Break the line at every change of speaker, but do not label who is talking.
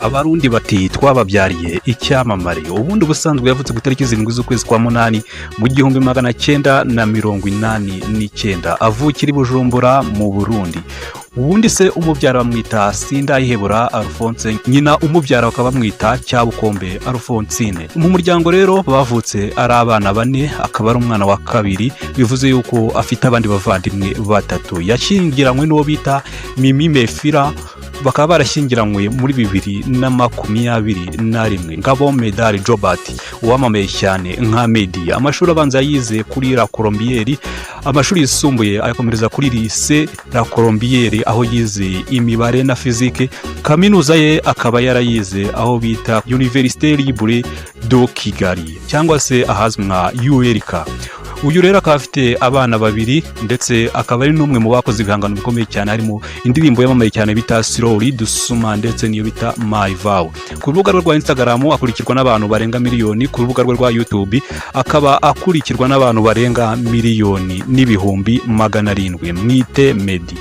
Abarundi bati twababyariye icyamamare. Ubundi busanzwe yavutse ku itariki 7 z'ukwezi kwa munani mu 1989 avukira i Bujumbura mu Burundi. Ubundi se umubyara bamwita Sindayihebura Alphonse, nyina umubyara bakaba bamwita Cyabukombe Alphonsine. Mu muryango rero bavutse ari abana bane, akaba ari umwana wa kabiri, bivuze yuko afite abandi bavandimwe batatu. Yashyingiranywe n'uwo bita Mimi Mefira, bakaba barashyingiranywe muri 2021. Ngabo Medali Jobert uwamamaye cyane nka Medi. Amashuri abanza yize kuri La Colombière, amashuri yisumbuye ayakomereza kuri Lycée La Colombière aho yize imibare na fizike. Kaminuza ye akaba yarayize aho bita Université Libre de Kigali cyangwa se ahazwi nka ULK. Uyu rero akaba afite abana babiri ndetse akaba ari n'umwe mu bakoze ibihangano bikomeye cyane, harimo indirimbo yamamaye cyane bita Slowly Dusuma ndetse niyo bita My Vow. Ku rubuga rwe rwa Instagram akurikirwa n'abantu barenga miliyoni, ku rubuga rwe rwa YouTube akaba akurikirwa n'abantu barenga miliyoni n'ibihumbi 700. Mwite Medi.